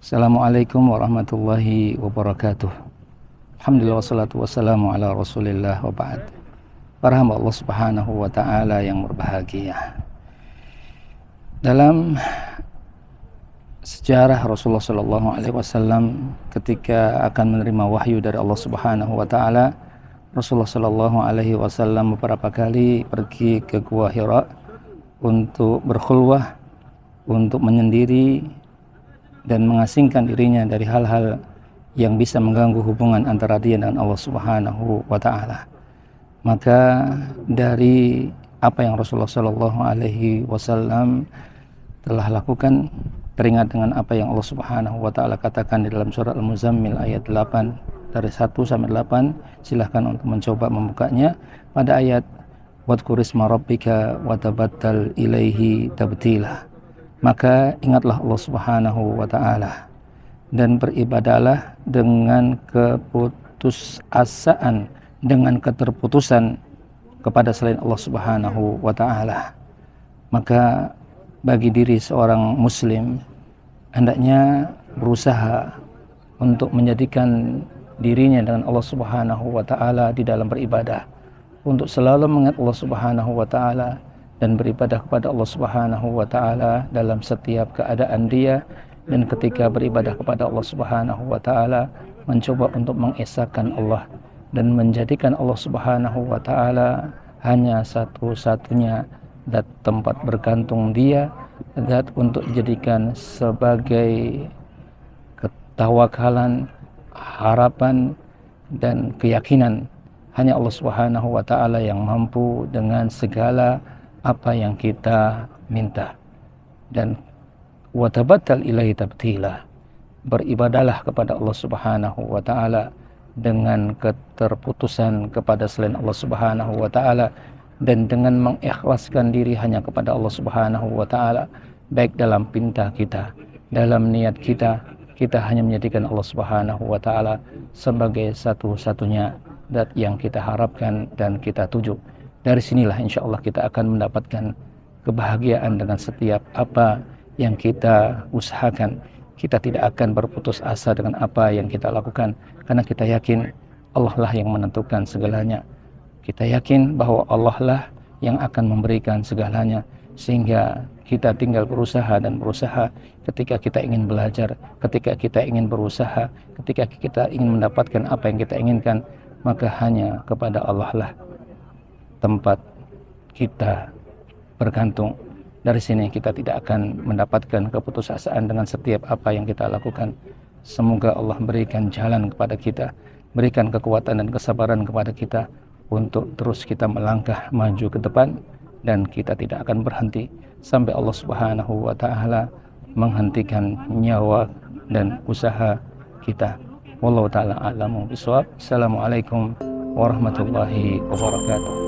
Assalamualaikum warahmatullahi wabarakatuh. Alhamdulillah wassalatu wassalamu ala rasulillah wa ba'd. Para hamba Allah subhanahu wa ta'ala yang berbahagia, dalam sejarah Rasulullah sallallahu alaihi wasallam ketika akan menerima wahyu dari Allah subhanahu wa ta'ala, Rasulullah sallallahu alaihi wasallam beberapa kali pergi ke Gua Hira untuk berkhulwah, untuk menyendiri dan mengasingkan dirinya dari hal-hal yang bisa mengganggu hubungan antara dia dan Allah subhanahu wa ta'ala. Maka dari apa yang Rasulullah sallallahu alaihi wasallam telah lakukan, teringat dengan apa yang Allah subhanahu wa ta'ala katakan di dalam surat Al-Muzammil ayat 8 dari 1 sampai 8. Silahkan untuk mencoba membukanya pada ayat wadhkurisma rabbika watabattal ilaihi tabtila. Maka ingatlah Allah subhanahu wa ta'ala dan beribadalah dengan keputusasaan, dengan keterputusan kepada selain Allah subhanahu wa ta'ala. Maka bagi diri seorang muslim hendaknya berusaha untuk menjadikan dirinya dengan Allah subhanahu wa ta'ala di dalam beribadah, untuk selalu mengingat Allah subhanahu wa ta'ala dan beribadah kepada Allah subhanahu wa ta'ala dalam setiap keadaan dia. Dan ketika beribadah kepada Allah subhanahu wa ta'ala, mencoba untuk mengesahkan Allah dan menjadikan Allah subhanahu wa ta'ala hanya satu-satunya zat tempat bergantung dia, zat untuk dijadikan sebagai ketawakalan, harapan dan keyakinan. Hanya Allah subhanahu wa ta'ala yang mampu dengan segala apa yang kita minta. Dan watabattal ilaihi tabtila, beribadalah kepada Allah subhanahu wa ta'ala dengan keterputusan kepada selain Allah subhanahu wa ta'ala, dan dengan mengikhlaskan diri hanya kepada Allah subhanahu wa ta'ala, baik dalam pinta kita, dalam niat kita, kita hanya menjadikan Allah subhanahu wa ta'ala sebagai satu-satunya zat yang kita harapkan dan kita tuju. Dari sinilah insya Allah kita akan mendapatkan kebahagiaan dengan setiap apa yang kita usahakan. Kita tidak akan berputus asa dengan apa yang kita lakukan, karena kita yakin Allah lah yang menentukan segalanya. Kita yakin bahwa Allah lah yang akan memberikan segalanya, sehingga kita tinggal berusaha dan berusaha. Ketika kita ingin belajar, ketika kita ingin berusaha, ketika kita ingin mendapatkan apa yang kita inginkan, maka hanya kepada Allah lah tempat kita bergantung. Dari sini kita tidak akan mendapatkan keputusasaan dengan setiap apa yang kita lakukan. Semoga Allah berikan jalan kepada kita, berikan kekuatan dan kesabaran kepada kita untuk terus kita melangkah maju ke depan, dan kita tidak akan berhenti sampai Allah subhanahu wa ta'ala menghentikan nyawa dan usaha kita. Wallahu ta'ala a'lamu bishawab. Assalamualaikum warahmatullahi wabarakatuh.